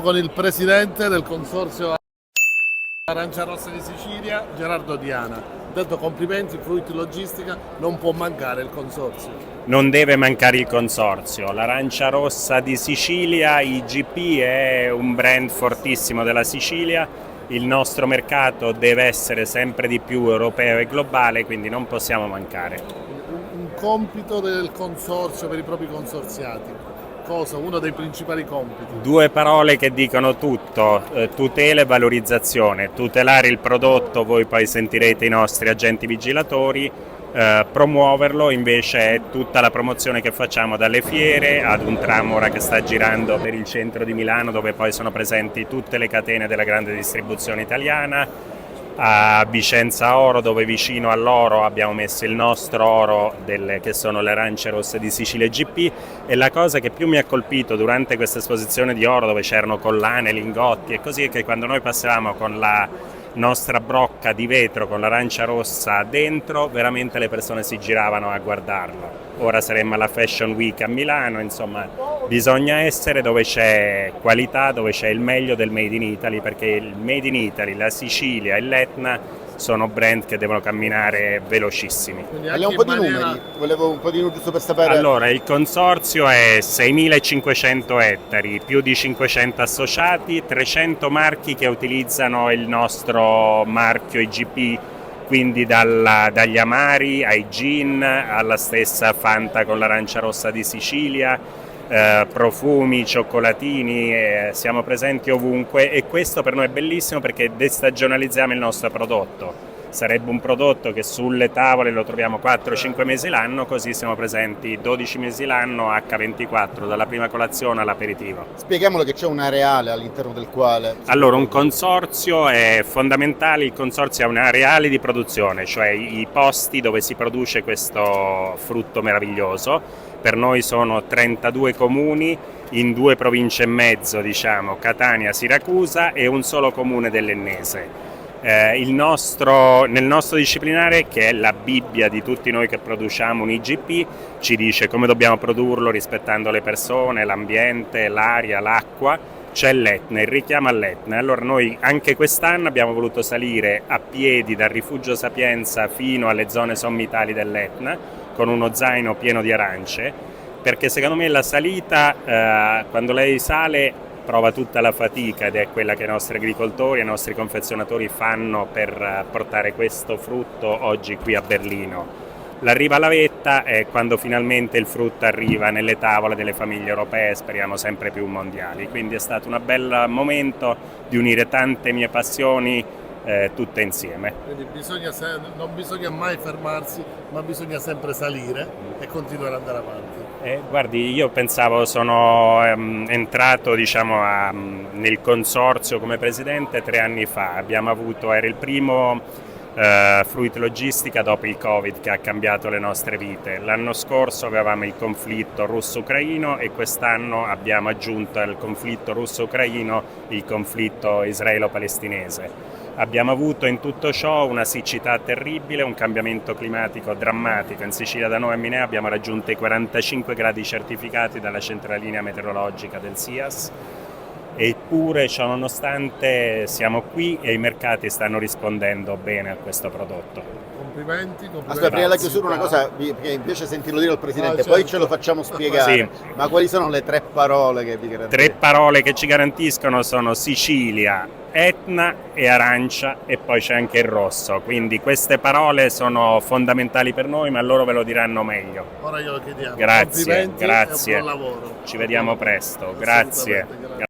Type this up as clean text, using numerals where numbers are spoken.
Con il presidente del consorzio Arancia Rossa di Sicilia, Gerardo Diana. Detto complimenti, Fruit Logistica, non può mancare il consorzio. Non deve mancare il consorzio. L'Arancia Rossa di Sicilia, IGP, è un brand fortissimo della Sicilia. Il nostro mercato deve essere sempre di più europeo e globale, quindi non possiamo mancare. Un compito del consorzio per i propri consorziati. Cosa? Uno dei principali compiti. Due parole che dicono tutto: tutela e valorizzazione. Tutelare il prodotto, voi poi sentirete i nostri agenti vigilatori. Promuoverlo invece è tutta la promozione che facciamo dalle fiere ad un tram ora che sta girando per il centro di Milano, dove poi sono presenti tutte le catene della grande distribuzione italiana, a Vicenza Oro, dove vicino all'oro abbiamo messo il nostro oro che sono le arance rosse di Sicilia GP. E la cosa che più mi ha colpito durante questa esposizione di oro, dove c'erano collane, lingotti e così, è che quando noi passavamo con la nostra brocca di vetro con l'arancia rossa dentro, veramente le persone si giravano a guardarlo. Ora saremmo alla Fashion Week a Milano, insomma bisogna essere dove c'è qualità, dove c'è il meglio del Made in Italy, perché il Made in Italy, la Sicilia e l'Etna sono brand che devono camminare velocissimi. Parliamo un po' di numeri, volevo un po' di numeri giusto per sapere. Allora, il consorzio è 6.500 ettari, più di 500 associati, 300 marchi che utilizzano il nostro marchio IGP, quindi dagli amari ai gin, alla stessa Fanta con l'arancia rossa di Sicilia, profumi, cioccolatini, siamo presenti ovunque, e questo per noi è bellissimo perché destagionalizziamo il nostro prodotto. Sarebbe un prodotto che sulle tavole lo troviamo 4-5 mesi l'anno, così siamo presenti 12 mesi l'anno H24, dalla prima colazione all'aperitivo. Spieghiamolo che c'è un areale all'interno del quale... Allora, un consorzio è fondamentale, il consorzio ha un areale di produzione, cioè i posti dove si produce questo frutto meraviglioso. Per noi sono 32 comuni in 2 province e mezzo, diciamo, Catania, Siracusa, e un solo comune dell'Ennese. Nel nostro disciplinare, che è la Bibbia di tutti noi che produciamo un IGP, ci dice come dobbiamo produrlo rispettando le persone, l'ambiente, l'aria, l'acqua. C'è l'Etna, il richiamo all'Etna. Allora noi anche quest'anno abbiamo voluto salire a piedi dal Rifugio Sapienza fino alle zone sommitali dell'Etna con uno zaino pieno di arance, perché secondo me la salita, quando lei sale, prova tutta la fatica, ed è quella che i nostri agricoltori e i nostri confezionatori fanno per portare questo frutto oggi qui a Berlino. L'arriva alla vetta è quando finalmente il frutto arriva nelle tavole delle famiglie europee, speriamo sempre più mondiali. Quindi è stato un bel momento di unire tante mie passioni tutte insieme. Quindi non bisogna mai fermarsi, ma bisogna sempre salire e continuare ad andare avanti. Guardi, io pensavo, sono entrato nel consorzio come presidente 3 anni fa. Era il primo Fruit Logistica dopo il Covid che ha cambiato le nostre vite. L'anno scorso avevamo il conflitto russo-ucraino e quest'anno abbiamo aggiunto al conflitto russo-ucraino il conflitto israelo-palestinese. Abbiamo avuto in tutto ciò una siccità terribile, un cambiamento climatico drammatico. In Sicilia da noi a Mineo abbiamo raggiunto i 45 gradi certificati dalla centralina meteorologica del SIAS, eppure ciò nonostante siamo qui e i mercati stanno rispondendo bene a questo prodotto. Complimenti. Aspetta, prima della chiusura una cosa, che invece sentirlo dire al Presidente, certo. Poi ce lo facciamo spiegare. Sì. Ma quali sono le 3 parole che vi garantiscono? 3 parole che ci garantiscono sono Sicilia, Etna e arancia, e poi c'è anche il rosso. Quindi queste parole sono fondamentali per noi, ma loro ve lo diranno meglio. Ora glielo chiediamo. Grazie, Complimenti grazie. E buon lavoro. Ci vediamo presto, grazie. Assolutamente, grazie.